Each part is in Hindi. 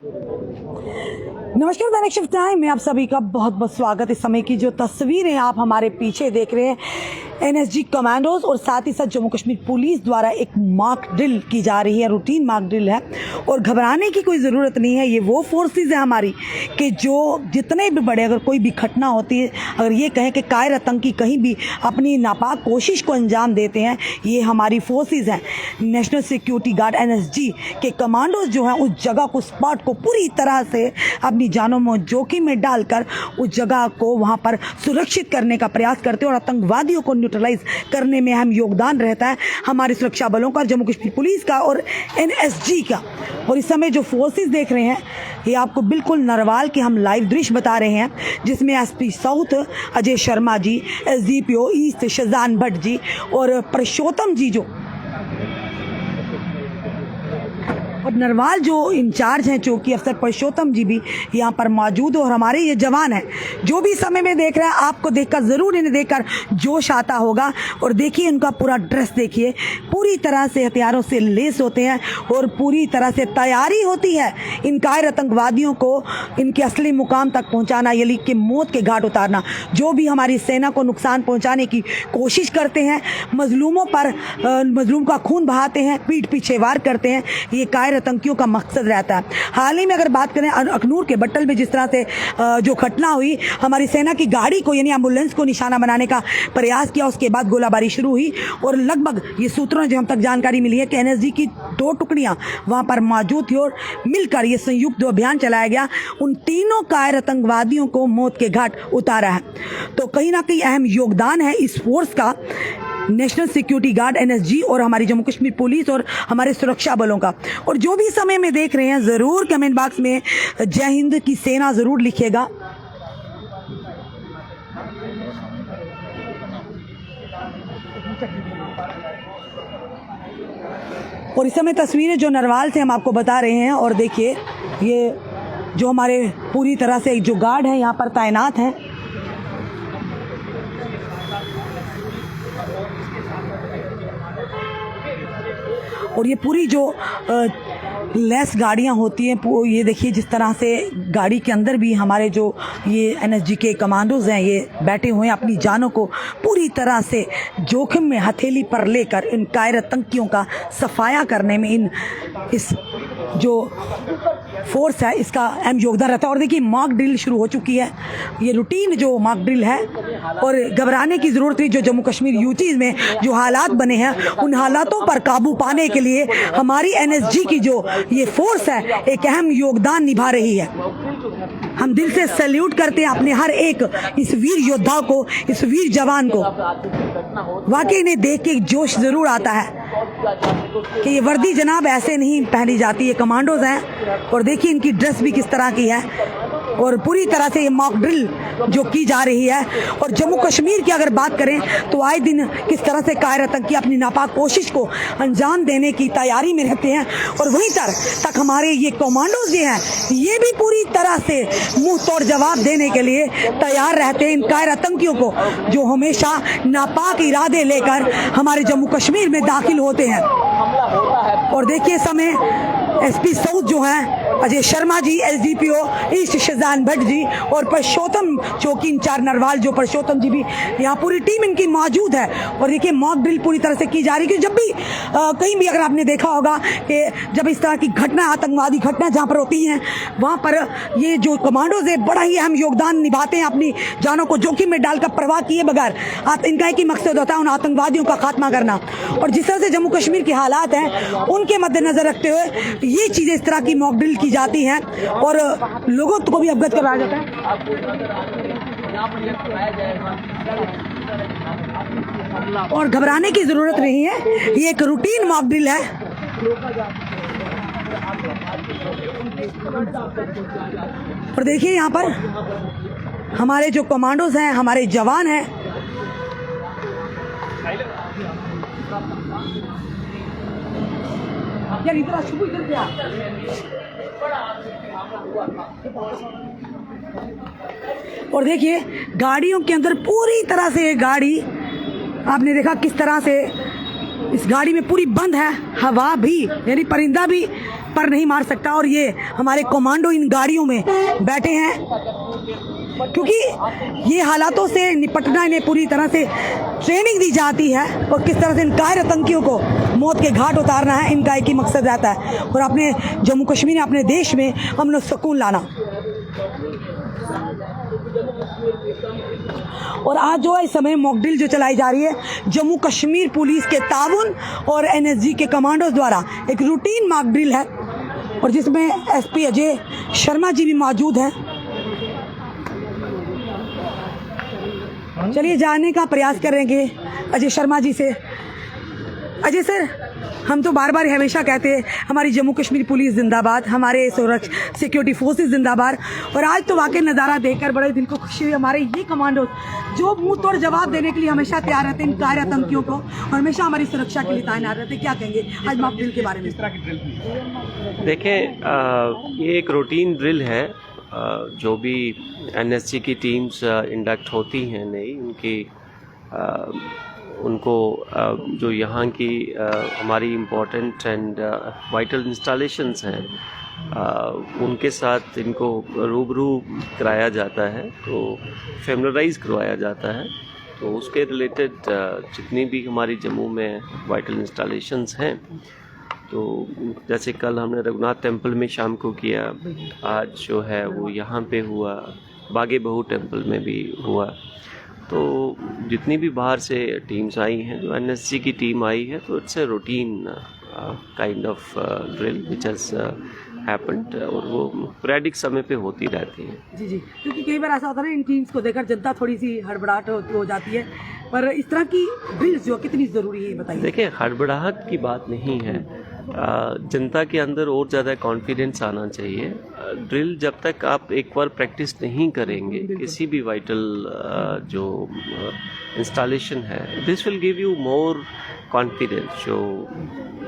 नमस्कार दैनिक शिफ्ट टाइम में आप सभी का बहुत बहुत स्वागत। इस समय की जो तस्वीरें आप हमारे पीछे देख रहे हैं, एनएसजी कमांडोज और साथ ही साथ जम्मू कश्मीर पुलिस द्वारा एक मॉक ड्रिल की जा रही है। रूटीन मॉक ड्रिल है और घबराने की कोई ज़रूरत नहीं है। ये वो फोर्सेस है हमारी कि जो जितने भी बड़े अगर कोई भी घटना होती है, अगर ये कहें कि कायर आतंकी कहीं भी अपनी नापाक कोशिश को अंजाम देते हैं, ये हमारी फोर्सेस हैं। नेशनल सिक्योरिटी गार्ड एनएसजी के कमांडोज जो हैं उस जगह को, स्पॉट को पूरी तरह से अपनी जानों में जोखिम में डालकर उस जगह को वहाँ पर सुरक्षित करने का प्रयास करते हैं और आतंकवादियों को न्यूट्रलाइज करने में अहम योगदान रहता है हमारे सुरक्षा बलों का, जम्मू कश्मीर पुलिस का और एनएसजी का। और इस समय जो फोर्सेस देख रहे हैं, ये आपको बिल्कुल नरवाल के हम लाइव दृश्य बता रहे हैं, जिसमें SP south Ajay Sharma ji, SDPO east Shahzan Bhatt ji और पुरुषोत्तम जी जो और नरवाल जो इंचार्ज हैं चौकी अफसर पुरुषोत्तम जी भी यहाँ पर मौजूद और हमारे ये जवान हैं जो भी समय में देख रहे हैं। आपको देखकर ज़रूर इन्हें देखकर जोश आता होगा। और देखिए उनका पूरा ड्रेस देखिए, पूरी तरह से हथियारों से लेस होते हैं और पूरी तरह से तैयारी होती है इन कायर आतंकवादियों को इनके असली मुकाम तक पहुँचाना, यानी कि मौत के घाट उतारना। जो भी हमारी सेना को नुकसान पहुँचाने की कोशिश करते हैं, मजलूमों पर मजलूम का खून बहाते हैं, पीठ पीछे वार करते हैं, ये कायर आतंकियों का मकसद रहता है। हाल ही में अगर बात करें अखनूर के बट्टल में जिस तरह से जो घटना हुई, हमारी सेना की गाड़ी को यानी एम्बुलेंस को निशाना बनाने का प्रयास किया, उसके बाद गोलाबारी शुरू हुई और लगभग ये सूत्रों जो हम तक जानकारी मिली है कि एनएसजी की 2 टुकड़ियां वहां पर मौजूद थी और मिलकर ये संयुक्त अभियान चलाया गया, उन तीनों कायर आतंकवादियों को मौत के घाट उतारा है। तो कहीं ना कहीं अहम योगदान है इस फोर्स का, नेशनल सिक्योरिटी गार्ड एनएसजी और हमारी जम्मू कश्मीर पुलिस और हमारे सुरक्षा बलों का। और जो भी समय में देख रहे हैं, ज़रूर कमेंट बॉक्स में जय हिंद की सेना ज़रूर लिखिएगा। और इस समय तस्वीरें जो नरवाल से हम आपको बता रहे हैं, और देखिए ये जो हमारे पूरी तरह से जो गार्ड हैं यहाँ पर तैनात हैं। और ये पूरी जो लेस गाड़ियाँ होती हैं, ये देखिए जिस तरह से गाड़ी के अंदर भी हमारे जो ये एनएसजी के कमांडोज हैं ये बैठे हुए हैं, अपनी जानों को पूरी तरह से जोखिम में हथेली पर लेकर इन कायर आतंकियों का सफाया करने में इस जो फोर्स है इसका अहम योगदान रहता है। और देखिए मॉक ड्रिल शुरू हो चुकी है, ये रूटीन जो मॉक ड्रिल है और घबराने की ज़रूरत नहीं। जो जम्मू कश्मीर यूटी में जो हालात बने हैं, उन हालातों पर काबू पाने के लिए हमारी एनएसजी की जो ये फोर्स है एक अहम योगदान निभा रही है। हम दिल से सैल्यूट करते हैं अपने हर एक इस वीर योद्धा को, इस वीर जवान को। वाकई इन्हें देख के जोश ज़रूर आता है कि ये वर्दी जनाब ऐसे नहीं पहनी जाती, ये कमांडोज हैं। और देखिए इनकी ड्रेस भी किस तरह की है और पूरी तरह से ये मॉक ड्रिल जो की जा रही है। और जम्मू कश्मीर की अगर बात करें तो आए दिन किस तरह से कायर आतंकी अपनी नापाक कोशिश को अंजाम देने की तैयारी में रहते हैं, और वहीं तक हमारे ये कमांडोज जो हैं ये भी पूरी तरह से मुंह तोड़ जवाब देने के लिए तैयार रहते हैं इन कायर आतंकियों को, जो हमेशा नापाक इरादे लेकर हमारे जम्मू कश्मीर में दाखिल होते हैं। और देखिए समय एसपी साउथ जो हैं अजय शर्मा जी, एसडीपीओ ईस्ट शहजान भट्ट जी और पुरुषोत्तम चौकी इंचार्ज नरवाल जो पुरुषोत्तम जी भी, यहाँ पूरी टीम इनकी मौजूद है। और देखिए मॉक ड्रिल पूरी तरह से की जा रही है कि जब भी कहीं भी अगर आपने देखा होगा कि जब इस तरह की घटना, आतंकवादी घटना जहाँ पर होती हैं, वहाँ पर ये जो कमांडोज है बड़ा ही अहम योगदान निभाते हैं, अपनी जानों को जोखिम में डालकर परवाह किए बगैर। इनका एक ही मकसद होता है उन आतंकवादियों का खात्मा करना। और जिस तरह से जम्मू कश्मीर के हालात हैं उनके मद्देनजर रखते हुए ये चीज़ें इस तरह की मॉक ड्रिल की जाती हैं और लोगों को भी अवगत कराया जाता है। और घबराने की ज़रूरत नहीं है, ये एक रूटीन मॉक ड्रिल है। और देखिए यहाँ पर हमारे जो कमांडोज हैं, हमारे जवान हैं, और देखिए गाड़ियों के अंदर पूरी तरह से गाड़ी आपने देखा किस तरह से इस गाड़ी में पूरी बंद है, हवा भी यानी परिंदा भी पर नहीं मार सकता। और ये हमारे कमांडो इन गाड़ियों में बैठे हैं क्योंकि ये हालातों से निपटना इन्हें पूरी तरह से ट्रेनिंग दी जाती है और किस तरह से इन कायर आतंकियों को मौत के घाट उतारना है, इनका एक ही मकसद रहता है और अपने जम्मू कश्मीर में अपने देश में अमन और सुकून लाना। और आज जो है इस समय मॉकड्रिल जो चलाई जा रही है जम्मू कश्मीर पुलिस के ताउन और एनएसजी के कमांडोज द्वारा एक रूटीन मॉकड्रिल है और जिसमें एसपी अजय शर्मा जी भी मौजूद हैं। चलिए जानने का प्रयास करेंगे अजय शर्मा जी से। अजय सर, हम तो बार बार हमेशा कहते हैं हमारी जम्मू कश्मीर पुलिस जिंदाबाद, हमारे सिक्योरिटी फोर्सेस जिंदाबाद, और आज तो वाकई नज़ारा देखकर बड़े दिल को खुशी हुई। हमारे ये कमांडो जो मुंह तोड़ जवाब देने के लिए हमेशा तैयार रहते हैं इन कायर आतंकियों को और हमेशा हमारी सुरक्षा के लिए तैनात रहते हैं। क्या कहेंगे आज मॉक ड्रिल के बारे में? देखें, ये एक रूटीन ड्रिल है। जो भी एनएसजी की टीम्स इंडक्ट होती हैं नई, उनको जो यहाँ की हमारी इम्पोर्टेंट एंड वाइटल इंस्टॉलेशंस हैं उनके साथ इनको रूबरू कराया जाता है, तो फेमिलराइज करवाया जाता है। तो उसके रिलेटेड जितनी भी हमारी जम्मू में वाइटल इंस्टॉलेशंस हैं, तो जैसे कल हमने रघुनाथ टेम्पल में शाम को किया, आज जो है वो यहाँ पे हुआ, बागे बहू टेम्पल में भी हुआ। तो जितनी भी बाहर से टीम्स आई हैं, जो एनएसजी की टीम आई है, तो it's a routine kind of drill which has happened और वो पीरियडिक समय पे होती रहती है। जी जी, क्योंकि कई बार ऐसा होता है ना इन टीम्स को देखकर जनता थोड़ी सी हड़बड़ाहट हो जाती है, पर इस तरह की ड्रिल्स जो कितनी ज़रूरी है बताइए। देखिए, हड़बड़ाहट की बात नहीं है, जनता के अंदर और ज़्यादा कॉन्फिडेंस आना चाहिए। ड्रिल जब तक आप एक बार प्रैक्टिस नहीं करेंगे किसी भी वाइटल जो इंस्टॉलेशन है, this will give you more confidence.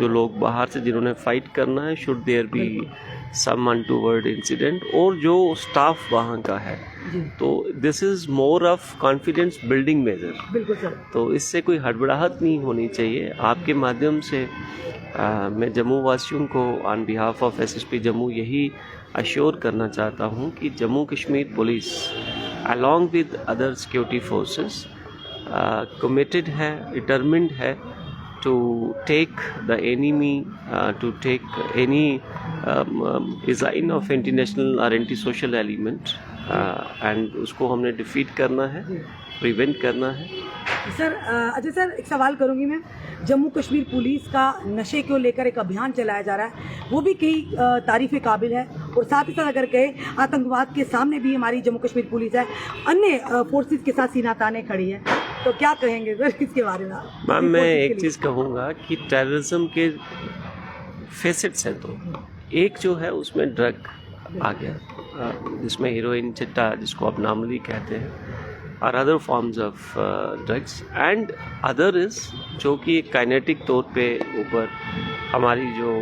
जो लोग बाहर से जिन्होंने फाइट करना है, should there be some untoward incident, और जो स्टाफ वहाँ का है, तो this is more of confidence building measure. बिल्कुल सर। तो इससे कोई हड़बड़ाहट नहीं होनी चाहिए। आपके माध्यम से मैं जम्मू वासियों को on behalf of SSP Jammu यही अश्योर करना चाहता हूँ कि Jammu Kashmir police along with other security forces committed है, डिटर्मिन्ड है to take the enemy, to take any design of anti-national or anti-social element, and उसको हमने डिफीट करना है, प्रिवेंट करना है। सर अजय सर, एक सवाल करूंगी मैं। जम्मू कश्मीर पुलिस का नशे को लेकर एक अभियान चलाया जा रहा है, वो भी कई तारीफ़ काबिल है, और साथ ही साथ अगर कहे आतंकवाद के सामने भी हमारी जम्मू कश्मीर पुलिस है, अन्य फोर्सेस के साथ सीना ताने खड़ी है, तो क्या कहेंगे सर इसके बारे में? मैम, मैं एक चीज़ कहूँगा कि टेररिज्म के फेसेट्स हैं, तो एक जो है उसमें ड्रग आ गया, जिसमें हीरोइन, चिट्टा जिसको आप नॉर्मली कहते हैं, और other forms of drugs, and other is जो कि एक काइनेटिक तौर पे ऊपर हमारी जो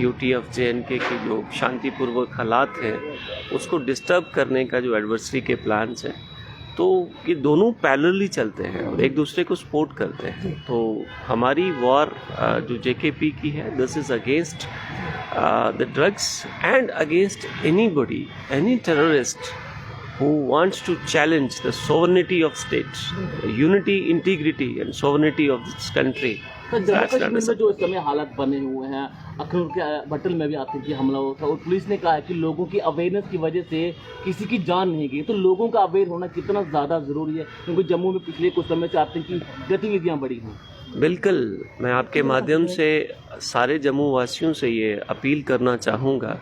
UT of JNK की जो शांतिपूर्वक हालात हैं उसको डिस्टर्ब करने का जो एडवर्सरी के प्लान्स हैं, तो ये दोनों पैरेलली चलते हैं और एक दूसरे को सपोर्ट करते हैं। तो हमारी वॉर जो JKP की है, this is against the drugs and against anybody, any terrorist who wants to challenge the sovereignty of states, unity, integrity and sovereignty of this country. तो जम्मू कश्मीर में जो इस समय हालात बने हुए हैं, अखनूर के बटल में भी आतंकी हमला हुआ था और पुलिस ने कहा है कि लोगों की अवेयरनेस की वजह से किसी की जान नहीं गई, तो लोगों का अवेयर होना कितना ज़्यादा ज़रूरी है, क्योंकि जम्मू में पिछले कुछ समय से आतंकी गतिविधियाँ बढ़ी हैं। बिल्कुल, मैं आपके माध्यम से सारे जम्मू वासियों से ये अपील करना चाहूँगा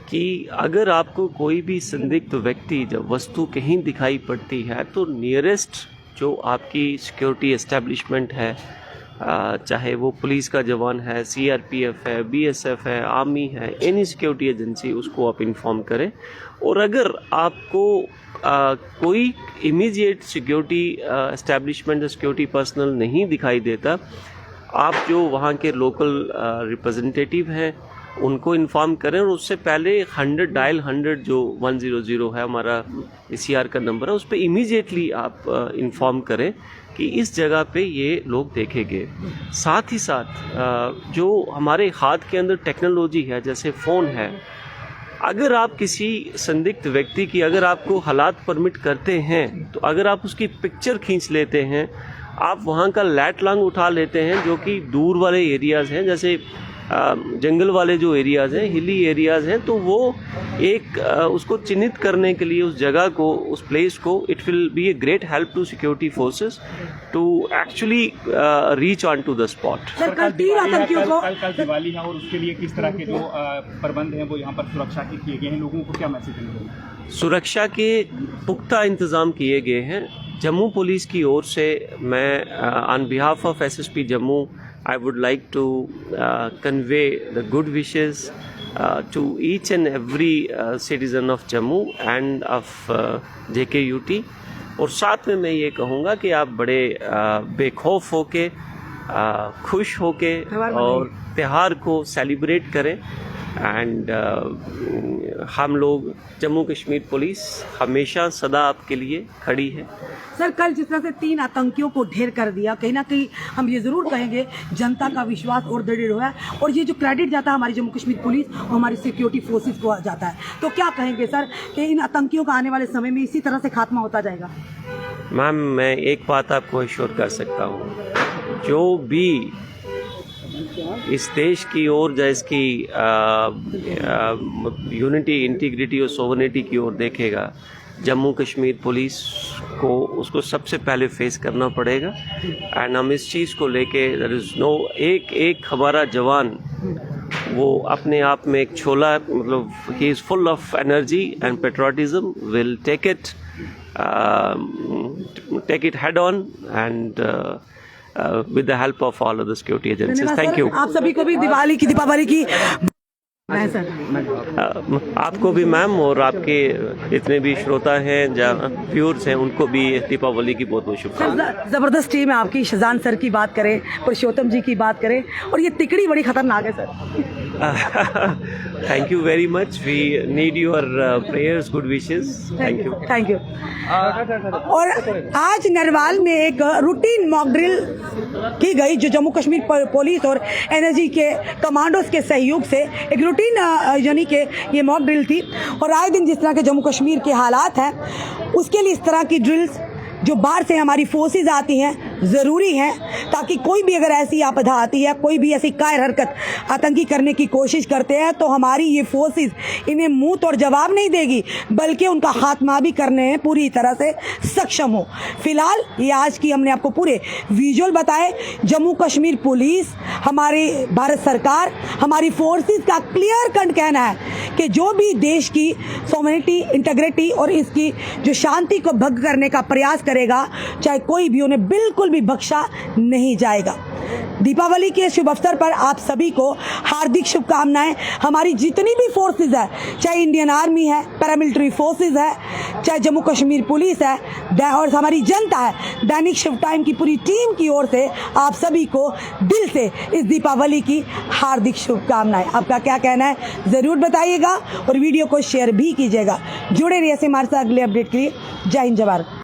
कि अगर आपको कोई भी संदिग्ध व्यक्ति, जब वस्तु कहीं दिखाई पड़ती है, तो नियरेस्ट जो आपकी सिक्योरिटी एस्टेब्लिशमेंट है, चाहे वो पुलिस का जवान है, CRPF है, BSF है, आर्मी है, एनी सिक्योरिटी एजेंसी, उसको आप इन्फॉर्म करें। और अगर आपको कोई immediate security establishment, security personal नहीं दिखाई देता, आप जो वहाँ के लोकल रिप्रेजेंटेटिव हैं उनको इन्फॉर्म करें, और उससे पहले 100 डायल 100 जो 100 है हमारा ECR का नंबर है, उस पर इमीडिएटली आप इन्फॉर्म करें कि इस जगह पे ये लोग देखे गए। साथ ही साथ जो हमारे हाथ के अंदर टेक्नोलॉजी है, जैसे फ़ोन है, अगर आप किसी संदिग्ध व्यक्ति की, अगर आपको हालात परमिट करते हैं, तो अगर आप उसकी पिक्चर खींच लेते हैं, आप वहाँ का लैट लांग उठा लेते हैं, जो कि दूर वाले एरियाज़ हैं, जैसे जंगल वाले जो एरियाज़ हैं, हिली एरियाज़ हैं, तो वो एक उसको चिन्हित करने के लिए उस जगह को, उस प्लेस को, it will be a great help to security forces to actually reach on to the spot. Sir कल 3 आतंकियों को कल दिवाली है और उसके लिए किस तरह के जो प्रबंध हैं वो यहाँ पर सुरक्षा के किए गए हैं, लोगों को क्या मैसेज देंगे? सुरक्षा के पुख्ता इंतज़ाम किए गए हैं। जम्मू पुलिस की ओर से मैं on behalf of SSP Jammu I would like to convey the good wishes to each and every citizen of Jammu and of JKUT, और साथ में मैं ये कहूँगा कि आप बड़े बेखौफ होके, खुश होके और त्यौहार को सेलिब्रेट करें। एंड हम लोग जम्मू कश्मीर पुलिस हमेशा सदा आपके लिए खड़ी है। सर कल जिस तरह से 3 आतंकियों को ढेर कर दिया, कहीं ना कहीं हम ये जरूर कहेंगे जनता का विश्वास और दृढ़ हुआ है, और ये जो क्रेडिट जाता है हमारी जम्मू कश्मीर पुलिस और हमारी सिक्योरिटी फोर्सेस को जाता है, तो क्या कहेंगे सर कि इन आतंकियों का आने वाले समय में इसी तरह से खात्मा होता जाएगा? मैम, मैं एक बात आपको एश्योर कर सकता हूँ, जो भी इस देश की ओर, या इसकी यूनिटी, इंटीग्रिटी और सोवरेनिटी की ओर देखेगा, जम्मू कश्मीर पुलिस को उसको सबसे पहले फेस करना पड़ेगा। एंड हम इस चीज़ को लेके, देयर इज़ नो, एक हमारा जवान वो अपने आप में एक छोला, मतलब he is full of energy and patriotism, will take it head on and with the help of all of the security agencies. Thank you. आप सभी को भी दीपावली की आपको भी मैम, और आपके जितने भी श्रोता हैं, व्यूअर्स हैं, उनको भी दीपावली की बहुत बहुत शुभकामनाएं। जबरदस्त टीम है आपकी। शहजान सर की बात करें, पुरुषोत्तम जी की बात करें, और ये तिकड़ी बड़ी खतरनाक है sir. Thank you very much, we need your prayers, good wishes. Thank you, thank you. और आज नरवाल में एक रूटीन मॉक ड्रिल की गई, जो जम्मू कश्मीर पुलिस और एनर्जी के कमांडोज के सहयोग से एक रूटीन यानी कि ये मॉक ड्रिल थी। और आए दिन जिस तरह के जम्मू कश्मीर के हालात हैं, उसके लिए इस तरह की ड्रिल्स जो बाहर से हमारी फोर्सेज आती हैं ज़रूरी हैं, ताकि कोई भी अगर ऐसी आपदा आती है, कोई भी ऐसी कायर हरकत आतंकी करने की कोशिश करते हैं, तो हमारी ये फोर्सेज इन्हें मुंह तोड़ जवाब नहीं देगी, बल्कि उनका खात्मा भी करने में पूरी तरह से सक्षम हो। फिलहाल ये आज की हमने आपको पूरे विजुअल बताए। जम्मू कश्मीर पुलिस, हमारी भारत सरकार, हमारी फोर्सेज का क्लियर कट कहना है कि जो भी देश की सोवरेनिटी, इंटीग्रिटी और इसकी जो शांति को भंग करने का प्रयास करेगा, चाहे कोई भी, उन्हें बिल्कुल भी बख्शा नहीं जाएगा। दीपावली के शुभ अवसर पर आप सभी को हार्दिक शुभकामनाएं। हमारी जितनी भी फोर्सेज है, चाहे इंडियन आर्मी है, पैरामिलिट्री फोर्सेज है, चाहे जम्मू कश्मीर पुलिस है, और हमारी जनता है, दैनिक शिव टाइम की पूरी टीम की ओर से आप सभी को दिल से इस दीपावली की हार्दिक शुभकामनाएं। आपका क्या कहना है ज़रूर बताइएगा, और वीडियो को शेयर भी कीजिएगा। जुड़े रहिए हमारे साथ अगले अपडेट के लिए। जय हिंद, जय भारत।